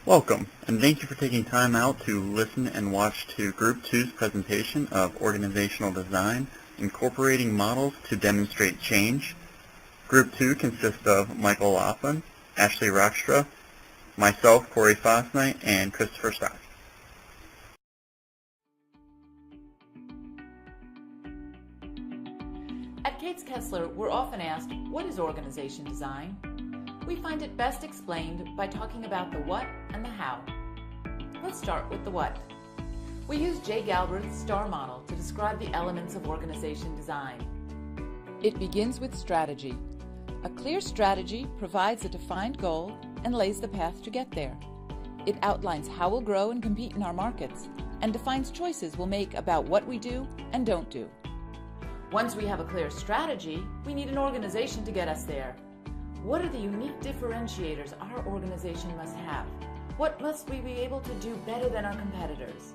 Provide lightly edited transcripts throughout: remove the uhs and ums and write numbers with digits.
Welcome, and thank you for taking time out to listen and watch to Group 2's presentation of Organizational Design, Incorporating Models to Demonstrate Change. Group 2 consists of Michael Laughlin, Ashley Rakstra, myself, Corey Fosnight, and Christopher Stock. At Cates Kessler, we're often asked, what is organization design? We find it best explained by talking about the what and the how. Let's start with the what. We use Jay Galbraith's STAR model to describe the elements of organization design. It begins with strategy. A clear strategy provides a defined goal and lays the path to get there. It outlines how we'll grow and compete in our markets and defines choices we'll make about what we do and don't do. Once we have a clear strategy, we need an organization to get us there. What are the unique differentiators our organization must have? What must we be able to do better than our competitors?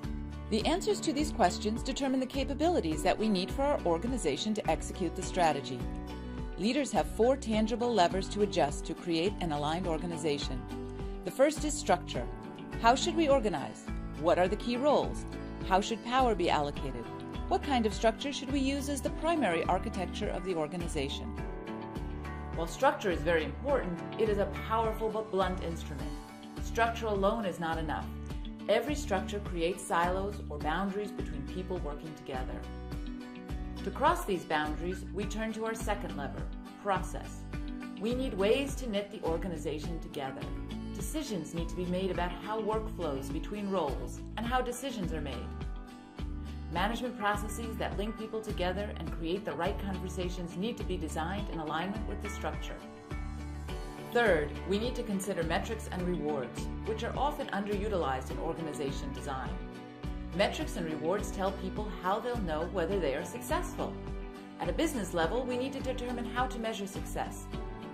The answers to these questions determine the capabilities that we need for our organization to execute the strategy. Leaders have 4 tangible levers to adjust to create an aligned organization. The first is structure. How should we organize? What are the key roles? How should power be allocated? What kind of structure should we use as the primary architecture of the organization? While structure is very important, it is a powerful but blunt instrument. Structure alone is not enough. Every structure creates silos or boundaries between people working together. To cross these boundaries, we turn to our second lever, process. We need ways to knit the organization together. Decisions need to be made about how work flows between roles and how decisions are made. Management processes that link people together and create the right conversations need to be designed in alignment with the structure. Third, we need to consider metrics and rewards, which are often underutilized in organization design. Metrics and rewards tell people how they'll know whether they are successful. At a business level, we need to determine how to measure success.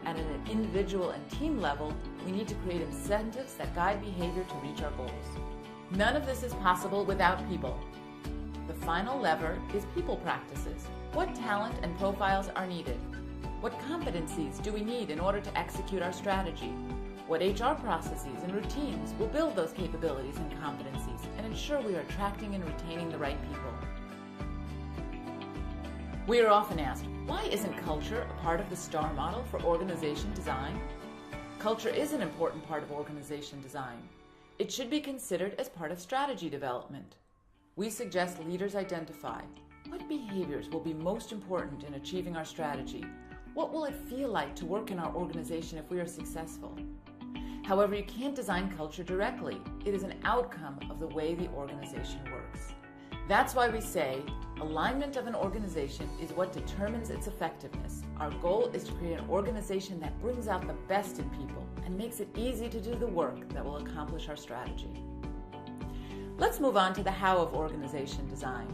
At an individual and team level, we need to create incentives that guide behavior to reach our goals. None of this is possible without people. The final lever is people practices. What talent and profiles are needed? What competencies do we need in order to execute our strategy? What HR processes and routines will build those capabilities and competencies and ensure we are attracting and retaining the right people? We are often asked, why isn't culture a part of the STAR model for organization design? Culture is an important part of organization design. It should be considered as part of strategy development. We suggest leaders identify what behaviors will be most important in achieving our strategy. What will it feel like to work in our organization if we are successful? However, you can't design culture directly. It is an outcome of the way the organization works. That's why we say alignment of an organization is what determines its effectiveness. Our goal is to create an organization that brings out the best in people and makes it easy to do the work that will accomplish our strategy. Let's move on to the how of organization design.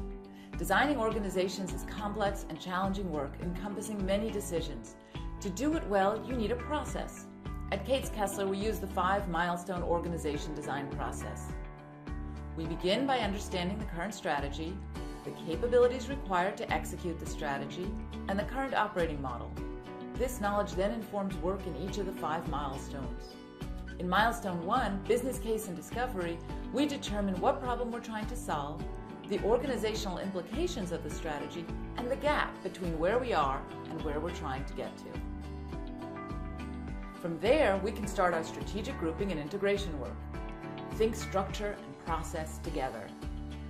Designing organizations is complex and challenging work encompassing many decisions. To do it well, you need a process. At Cates Kessler, we use the 5 milestone organization design process. We begin by understanding the current strategy, the capabilities required to execute the strategy, and the current operating model. This knowledge then informs work in each of the 5 milestones. In milestone 1, business case and discovery, we determine what problem we're trying to solve, the organizational implications of the strategy, and the gap between where we are and where we're trying to get to. From there, we can start our strategic grouping and integration work. Think structure and process together.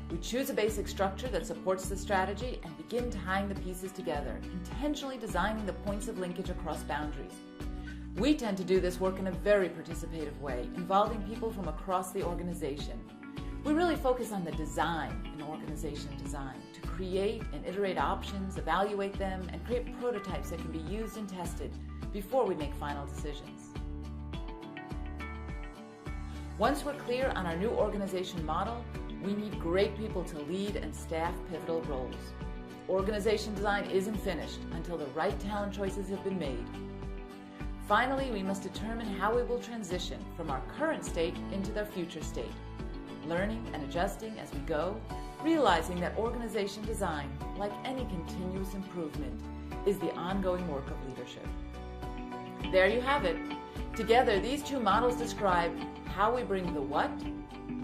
We choose a basic structure that supports the strategy and begin tying the pieces together, intentionally designing the points of linkage across boundaries. We tend to do this work in a very participative way, involving people from across the organization. We really focus on the design in organization design to create and iterate options, evaluate them, and create prototypes that can be used and tested before we make final decisions. Once we're clear on our new organization model, we need great people to lead and staff pivotal roles. Organization design isn't finished until the right talent choices have been made. Finally, we must determine how we will transition from our current state into their future state, learning and adjusting as we go, realizing that organization design, like any continuous improvement, is the ongoing work of leadership. There you have it. Together, these 2 models describe how we bring the what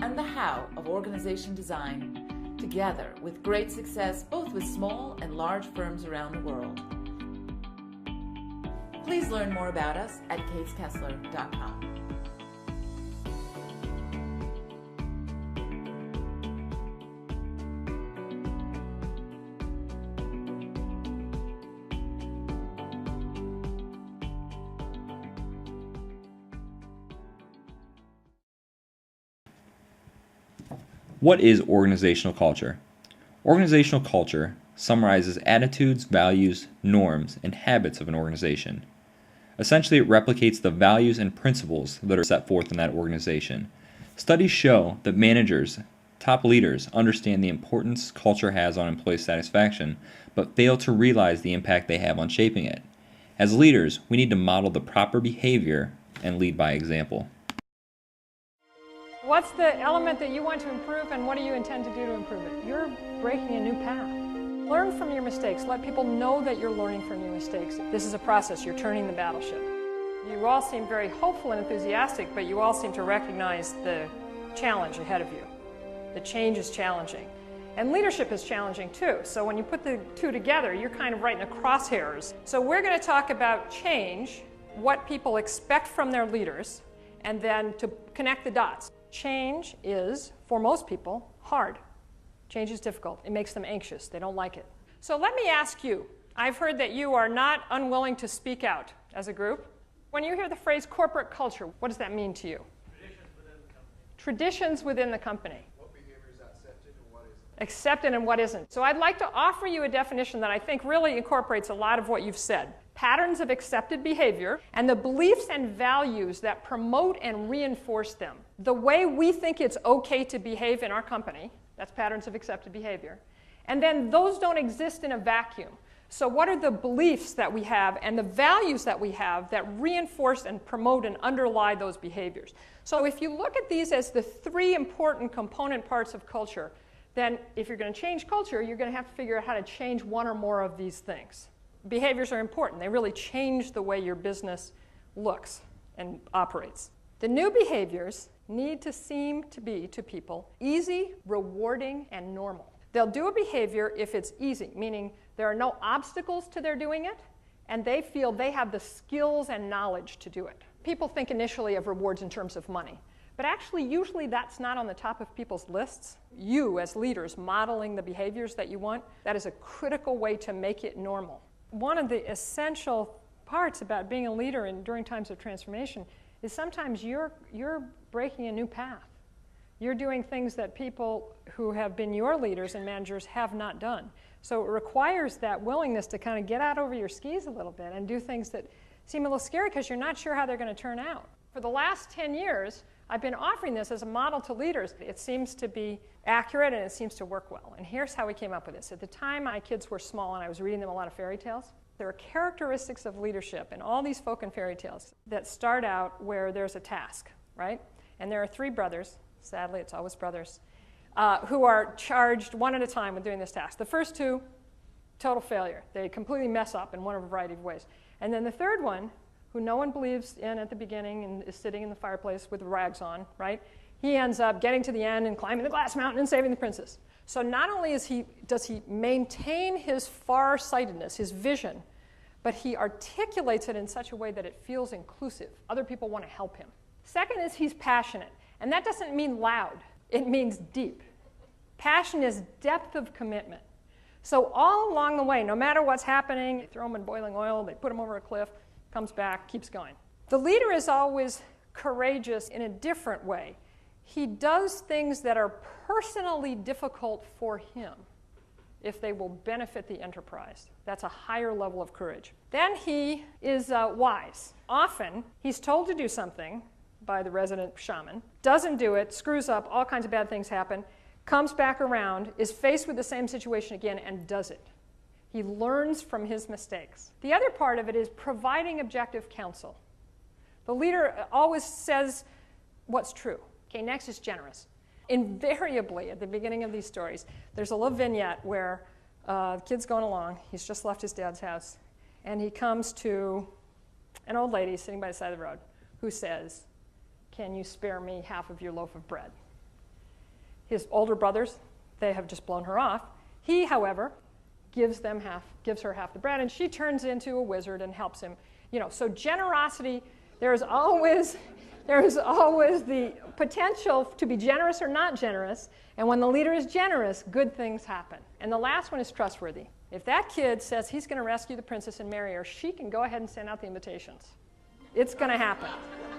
and the how of organization design together with great success both with small and large firms around the world. Please learn more about us at casekessler.com. What is organizational culture? Organizational culture summarizes attitudes, values, norms, and habits of an organization. Essentially, it replicates the values and principles that are set forth in that organization. Studies show that managers, top leaders, understand the importance culture has on employee satisfaction, but fail to realize the impact they have on shaping it. As leaders, we need to model the proper behavior and lead by example. What's the element that you want to improve, and what do you intend to do to improve it? You're breaking a new path. Learn from your mistakes. Let people know that you're learning from your mistakes. This is a process. You're turning the battleship. You all seem very hopeful and enthusiastic, but you all seem to recognize the challenge ahead of you. The change is challenging. And leadership is challenging too. So when you put the two together, you're kind of right in the crosshairs. So we're going to talk about change, what people expect from their leaders, and then to connect the dots. Change is, for most people, hard. Change is difficult. It makes them anxious. They don't like it. So let me ask you, I've heard that you are not unwilling to speak out as a group. When you hear the phrase corporate culture, what does that mean to you? Traditions within the company. What behavior is accepted and what isn't? Accepted and what isn't. So I'd like to offer you a definition that I think really incorporates a lot of what you've said. Patterns of accepted behavior and the beliefs and values that promote and reinforce them. The way we think it's okay to behave in our company, that's patterns of accepted behavior. And then those don't exist in a vacuum. So what are the beliefs that we have and the values that we have that reinforce and promote and underlie those behaviors? So if you look at these as the three important component parts of culture, then if you're going to change culture, you're going to have to figure out how to change one or more of these things. Behaviors are important. They really change the way your business looks and operates. The new behaviors need to seem to be, to people, easy, rewarding, and normal. They'll do a behavior if it's easy, meaning there are no obstacles to their doing it, and they feel they have the skills and knowledge to do it. People think initially of rewards in terms of money, but actually usually that's not on the top of people's lists. You, as leaders, modeling the behaviors that you want, that is a critical way to make it normal. One of the essential parts about being a leader during times of transformation is sometimes you're breaking a new path. You're doing things that people who have been your leaders and managers have not done. So it requires that willingness to kind of get out over your skis a little bit and do things that seem a little scary because you're not sure how they're going to turn out. For the last 10 years, I've been offering this as a model to leaders. It seems to be accurate and it seems to work well. And here's how we came up with this. At the time, my kids were small and I was reading them a lot of fairy tales. There are characteristics of leadership in all these folk and fairy tales that start out where there's a task, right? And there are three brothers, sadly it's always brothers, who are charged one at a time with doing this task. The first two, total failure. They completely mess up in one of a variety of ways. And then the third one, who no one believes in at the beginning and is sitting in the fireplace with rags on, right? He ends up getting to the end and climbing the glass mountain and saving the princess. So not only does he maintain his far-sightedness, his vision, but he articulates it in such a way that it feels inclusive. Other people want to help him. Second is he's passionate. And that doesn't mean loud. It means deep. Passion is depth of commitment. So all along the way, no matter what's happening, they throw him in boiling oil, they put him over a cliff, comes back, keeps going. The leader is always courageous in a different way. He does things that are personally difficult for him if they will benefit the enterprise. That's a higher level of courage. Then he is wise. Often, he's told to do something by the resident shaman, doesn't do it, screws up, all kinds of bad things happen, comes back around, is faced with the same situation again, and does it. He learns from his mistakes. The other part of it is providing objective counsel. The leader always says what's true. Okay, next is generous. Invariably, at the beginning of these stories, there's a little vignette where the kid's going along, he's just left his dad's house, and he comes to an old lady sitting by the side of the road who says, can you spare me half of your loaf of bread? His older brothers, they have just blown her off. He, however, gives her half the bread, and she turns into a wizard and helps him. So generosity, there is always the potential to be generous or not generous, and when the leader is generous, good things happen. And the last one is trustworthy. If that kid says he's going to rescue the princess and marry her, she can go ahead and send out the invitations. It's going to happen,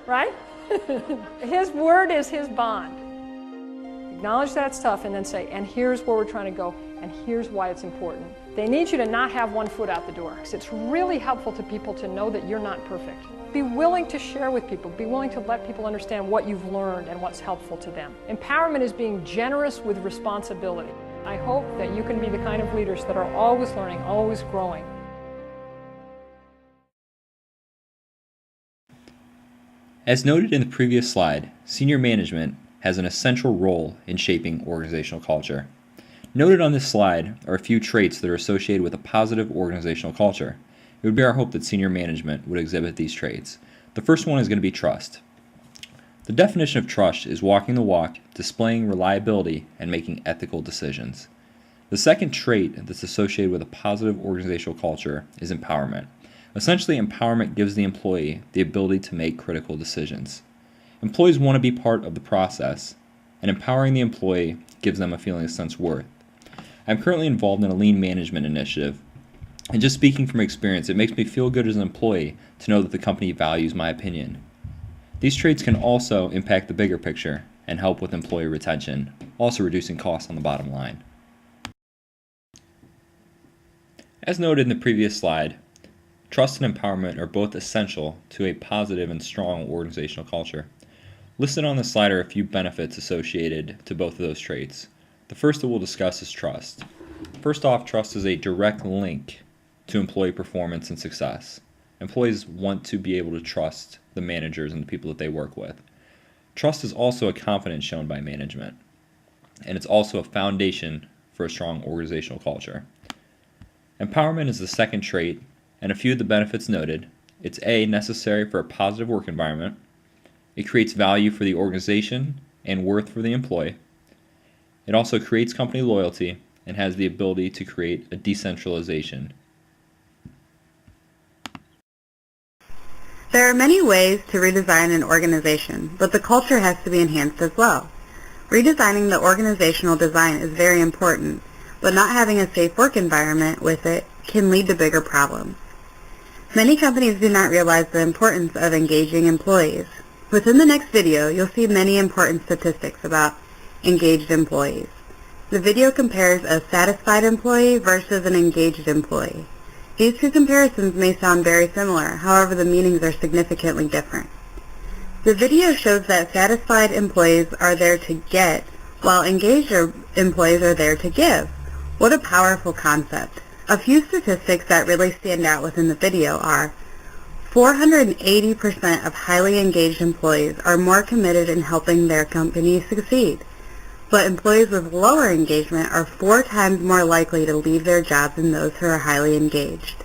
right? His word is his bond. Acknowledge that it's tough, and then say, and here's where we're trying to go, and here's why it's important. They need you to not have one foot out the door, because it's really helpful to people to know that you're not perfect. Be willing to share with people. Be willing to let people understand what you've learned and what's helpful to them. Empowerment is being generous with responsibility. I hope that you can be the kind of leaders that are always learning, always growing. As noted in the previous slide, senior management has an essential role in shaping organizational culture. Noted on this slide are a few traits that are associated with a positive organizational culture. It would be our hope that senior management would exhibit these traits. The first one is going to be trust. The definition of trust is walking the walk, displaying reliability, and making ethical decisions. The second trait that's associated with a positive organizational culture is empowerment. Essentially, empowerment gives the employee the ability to make critical decisions. Employees want to be part of the process, and empowering the employee gives them a feeling of self-worth. I'm currently involved in a lean management initiative, and just speaking from experience, it makes me feel good as an employee to know that the company values my opinion. These traits can also impact the bigger picture and help with employee retention, also reducing costs on the bottom line. As noted in the previous slide, trust and empowerment are both essential to a positive and strong organizational culture. Listed on the slide are a few benefits associated to both of those traits. The first that we'll discuss is trust. First off, trust is a direct link to employee performance and success. Employees want to be able to trust the managers and the people that they work with. Trust is also a confidence shown by management, and it's also a foundation for a strong organizational culture. Empowerment is the second trait, and a few of the benefits noted. It's necessary for a positive work environment. It creates value for the organization and worth for the employee. It also creates company loyalty and has the ability to create a decentralization. There are many ways to redesign an organization, but the culture has to be enhanced as well. Redesigning the organizational design is very important, but not having a safe work environment with it can lead to bigger problems. Many companies do not realize the importance of engaging employees. Within the next video, you'll see many important statistics about engaged employees. The video compares a satisfied employee versus an engaged employee. These two comparisons may sound very similar, however the meanings are significantly different. The video shows that satisfied employees are there to get, while engaged employees are there to give. What a powerful concept. A few statistics that really stand out within the video are 480% of highly engaged employees are more committed in helping their company succeed, but employees with lower engagement are 4 times more likely to leave their jobs than those who are highly engaged.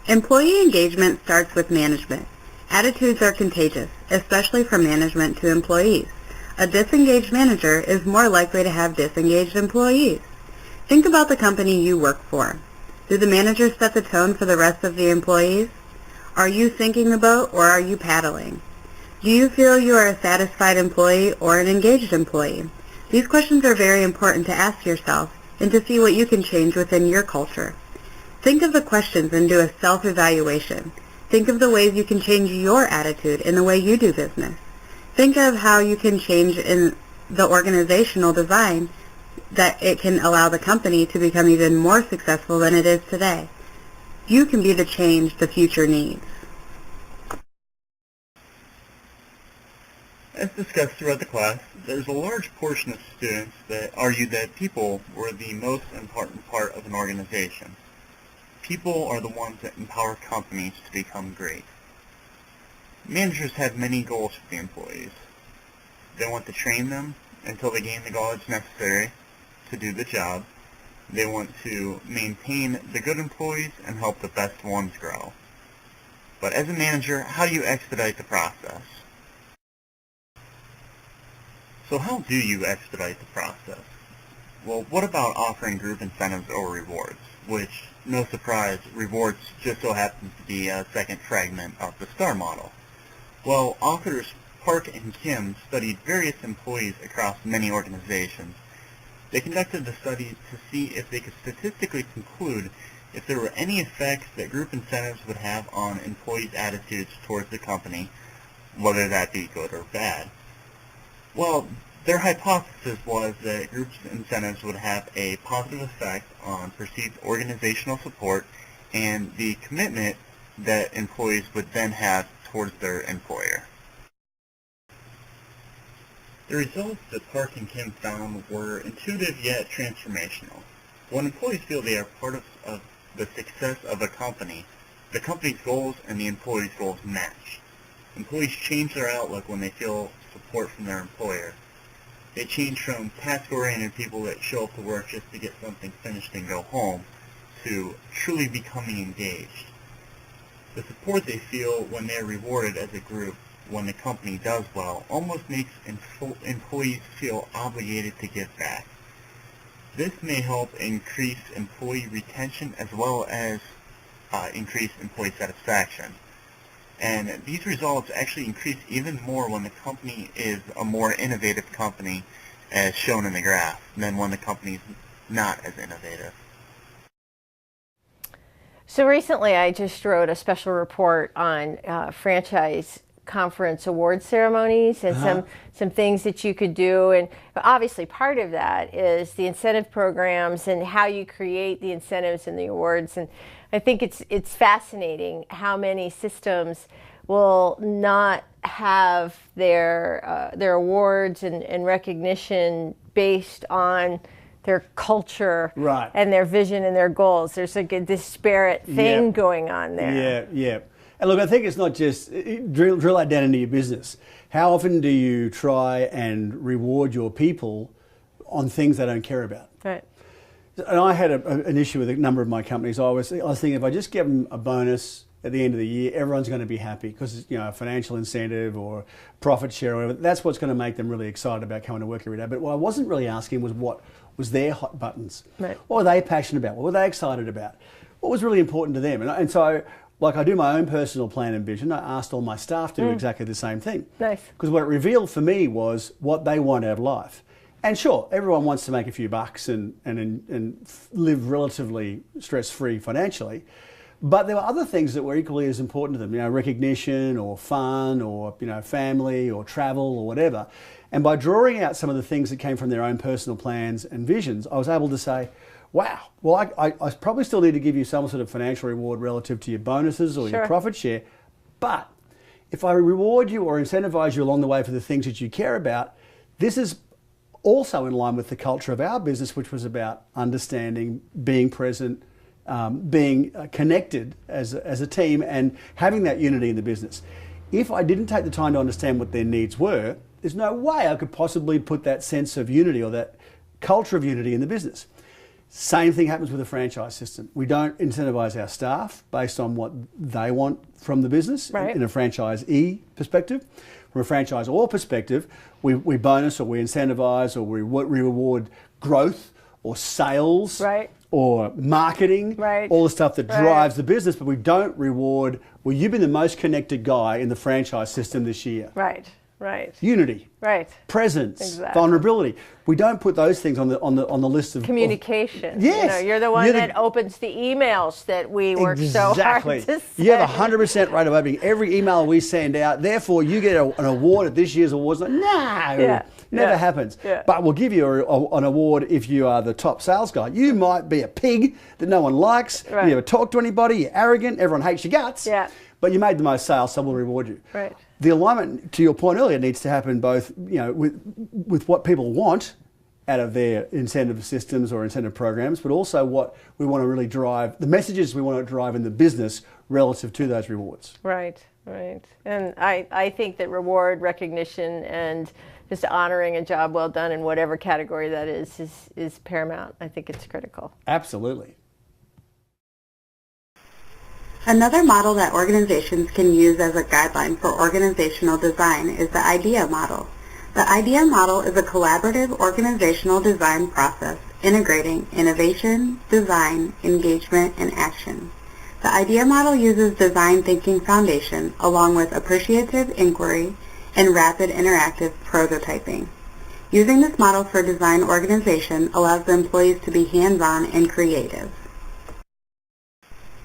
Employee engagement starts with management. Attitudes are contagious, especially from management to employees. A disengaged manager is more likely to have disengaged employees. Think about the company you work for. Do the managers set the tone for the rest of the employees? Are you sinking the boat or are you paddling? Do you feel you are a satisfied employee or an engaged employee? These questions are very important to ask yourself and to see what you can change within your culture. Think of the questions and do a self-evaluation. Think of the ways you can change your attitude in the way you do business. Think of how you can change in the organizational design that it can allow the company to become even more successful than it is today. You can be the change the future needs. As discussed throughout the class, there's a large portion of students that argue that people were the most important part of an organization. People are the ones that empower companies to become great. Managers have many goals for the employees. They want to train them until they gain the knowledge necessary to do the job. They want to maintain the good employees and help the best ones grow. But as a manager, how do you expedite the process? So how do you expedite the process? Well, what about offering group incentives or rewards? Which, no surprise, rewards just so happens to be a second fragment of the STAR model. Well, authors Park and Kim studied various employees across many organizations. They conducted the study to see if they could statistically conclude if there were any effects that group incentives would have on employees' attitudes towards the company, whether that be good or bad. Well, their hypothesis was that group incentives would have a positive effect on perceived organizational support and the commitment that employees would then have towards their employer. The results that Park and Kim found were intuitive yet transformational. When employees feel they are part of the success of a company, the company's goals and the employees' goals match. Employees change their outlook when they feel support from their employer. They change from task-oriented people that show up to work just to get something finished and go home to truly becoming engaged. The support they feel when they are rewarded as a group when the company does well almost makes employees feel obligated to give back. This may help increase employee retention as well as increase employee satisfaction. And these results actually increase even more when the company is a more innovative company, as shown in the graph, than when the company is not as innovative. So recently I just wrote a special report on franchise conference award ceremonies and some things that you could do, and obviously part of that is the incentive programs and how you create the incentives and the awards. And I think it's fascinating how many systems will not have their awards and recognition based on their culture and their vision and their goals. There's like a disparate thing going on there. Yeah. And look, I think it's not just drill that down into your business. How often do you try and reward your people on things they don't care about? Right. And I had an issue with a number of my companies. I was thinking if I just give them a bonus at the end of the year, everyone's going to be happy because it's, a financial incentive or profit share or whatever. That's what's going to make them really excited about coming to work every day. But what I wasn't really asking was what was their hot buttons. Right. What were they passionate about? What were they excited about? What was really important to them? And so, like I do my own personal plan and vision, I asked all my staff to do exactly the same thing. Nice. Because what it revealed for me was what they want out of life. And sure, everyone wants to make a few bucks and live relatively stress-free financially. But there were other things that were equally as important to them, recognition or fun or, family or travel or whatever. And by drawing out some of the things that came from their own personal plans and visions, I was able to say, wow, well, I probably still need to give you some sort of financial reward relative to your bonuses or your profit share. But if I reward you or incentivize you along the way for the things that you care about, this is also in line with the culture of our business, which was about understanding, being present, being connected as a team and having that unity in the business. If I didn't take the time to understand what their needs were, there's no way I could possibly put that sense of unity or that culture of unity in the business. Same thing happens with the franchise system. We don't incentivize our staff based on what they want from the business Right. in a franchisee perspective. From a franchisor perspective, we bonus or we incentivize or we reward growth or sales Right. or marketing, Right. all the stuff that Right. drives the business, but we don't reward, well, you've been the most connected guy in the franchise system this year. Right. Right. Unity, Right. presence, Exactly. vulnerability. We don't put those things on the list of Communication. Yes. You're the one You're the- that opens the emails that we work so Exactly. hard to send. You have a 100% rate of opening every email we send out. Therefore, you get an award at this year's awards. Like, no, never Yeah. happens. Yeah. But we'll give you an award if you are the top sales guy. You might be a pig that no one likes. Right. You never talk to anybody. You're arrogant. Everyone hates your guts. Yeah. But you made the most sales, so we'll reward you. Right. The alignment, to your point earlier, needs to happen both, with what people want out of their incentive systems or incentive programs, but also what we want to really drive, the messages we want to drive in the business relative to those rewards. Right, right. And I think that reward, recognition, and just honoring a job well done in whatever category that is paramount. I think it's critical. Absolutely. Another model that organizations can use as a guideline for organizational design is the IDEA model. The IDEA model is a collaborative organizational design process integrating innovation, design, engagement, and action. The IDEA model uses design thinking foundation along with appreciative inquiry and rapid interactive prototyping. Using this model for design organization allows the employees to be hands-on and creative.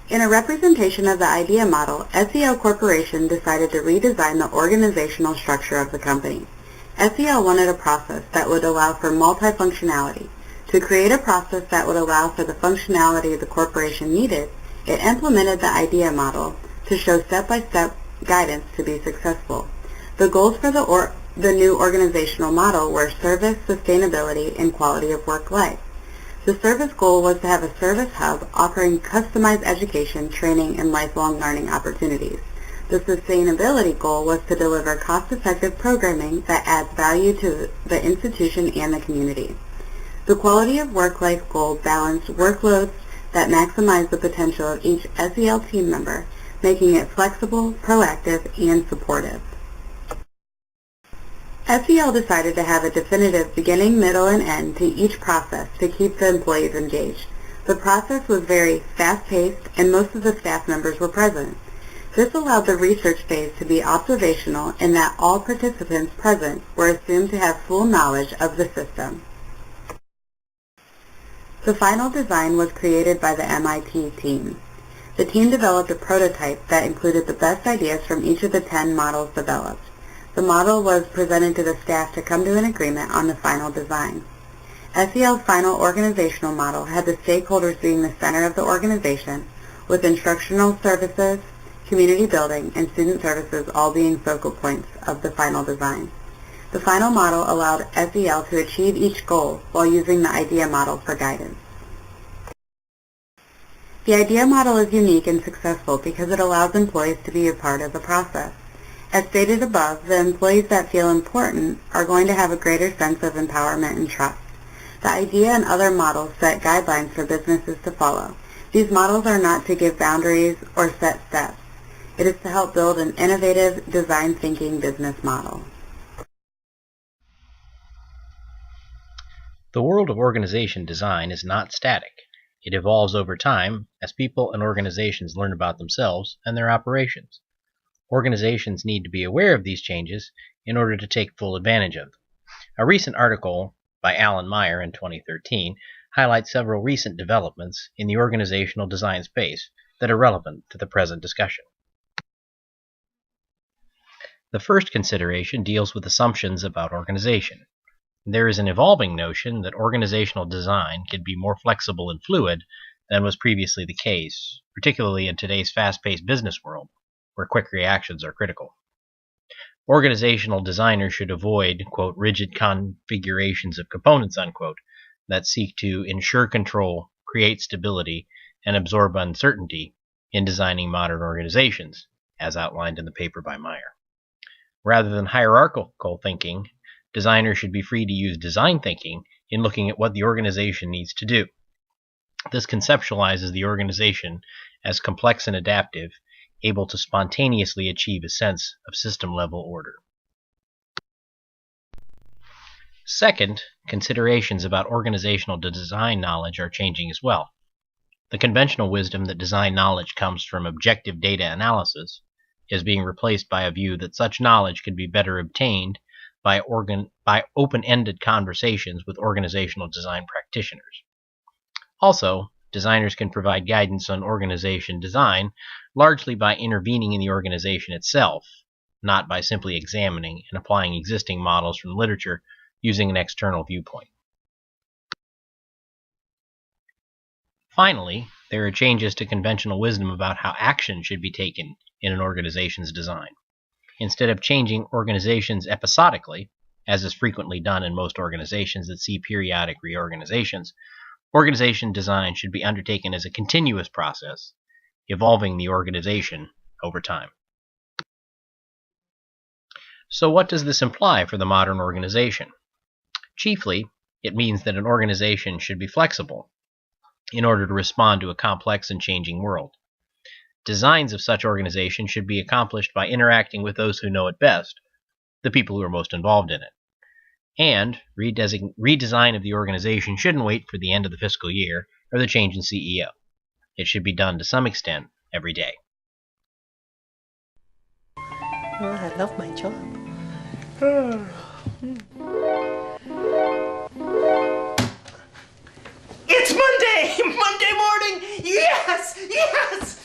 In a representation of the IDEA model, SEL Corporation decided to redesign the organizational structure of the company. SEL wanted a process that would allow for multifunctionality. To create a process that would allow for the functionality the corporation needed, it implemented the IDEA model to show step-by-step guidance to be successful. The goals for the new organizational model were service, sustainability, and quality of work life. The service goal was to have a service hub offering customized education, training, and lifelong learning opportunities. The sustainability goal was to deliver cost-effective programming that adds value to the institution and the community. The quality of work-life goal balanced workloads that maximize the potential of each SEL team member, making it flexible, proactive, and supportive. SEL decided to have a definitive beginning, middle, and end to each process to keep the employees engaged. The process was very fast-paced, and most of the staff members were present. This allowed the research phase to be observational in that all participants present were assumed to have full knowledge of the system. The final design was created by the MIT team. The team developed a prototype that included the best ideas from each of the 10 models developed. The model was presented to the staff to come to an agreement on the final design. SEL's final organizational model had the stakeholders being the center of the organization, with instructional services, community building, and student services all being focal points of the final design. The final model allowed SEL to achieve each goal while using the IDEA model for guidance. The IDEA model is unique and successful because it allows employees to be a part of the process. As stated above, the employees that feel important are going to have a greater sense of empowerment and trust. The IDEA and other models set guidelines for businesses to follow. These models are not to give boundaries or set steps. It is to help build an innovative, design-thinking business model. The world of organization design is not static. It evolves over time as people and organizations learn about themselves and their operations. Organizations need to be aware of these changes in order to take full advantage of them. A recent article by Alan Meyer in 2013 highlights several recent developments in the organizational design space that are relevant to the present discussion. The first consideration deals with assumptions about organization. There is an evolving notion that organizational design can be more flexible and fluid than was previously the case, particularly in today's fast-paced business world, where quick reactions are critical. Organizational designers should avoid, quote, rigid configurations of components, unquote, that seek to ensure control, create stability, and absorb uncertainty in designing modern organizations, as outlined in the paper by Meyer. Rather than hierarchical thinking, designers should be free to use design thinking in looking at what the organization needs to do. This conceptualizes the organization as complex and adaptive, able to spontaneously achieve a sense of system-level order. Second, considerations about organizational design knowledge are changing as well. The conventional wisdom that design knowledge comes from objective data analysis is being replaced by a view that such knowledge can be better obtained by open-ended conversations with organizational design practitioners. Also, designers can provide guidance on organization design largely by intervening in the organization itself, not by simply examining and applying existing models from literature using an external viewpoint. Finally, there are changes to conventional wisdom about how action should be taken in an organization's design. Instead of changing organizations episodically, as is frequently done in most organizations that see periodic reorganizations, organization design should be undertaken as a continuous process, evolving the organization over time. So what does this imply for the modern organization? Chiefly, it means that an organization should be flexible in order to respond to a complex and changing world. Designs of such organizations should be accomplished by interacting with those who know it best, the people who are most involved in it. And redesign of the organization shouldn't wait for the end of the fiscal year or the change in CEO. It should be done to some extent every day. Oh, I love my job. It's Monday! Monday morning! Yes! Yes!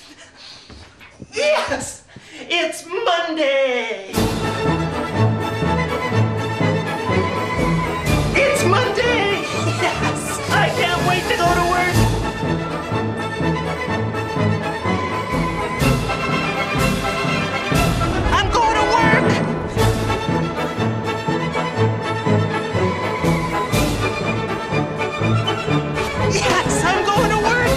Yes! It's Monday! It's Monday! Yes! I can't wait to go to work! I'm going to work! Yes, I'm going to work!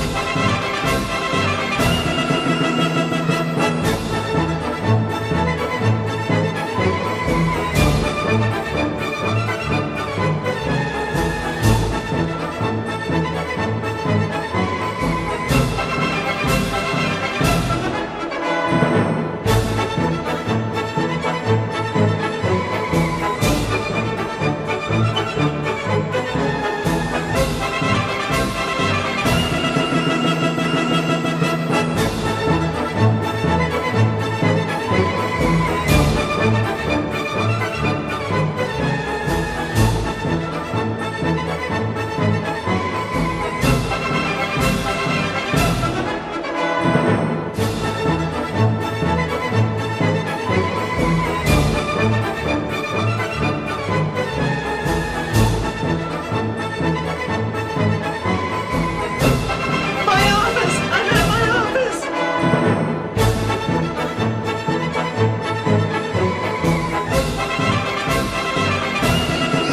My office! I'm at my office!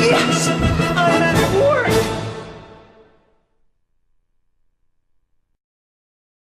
Yes!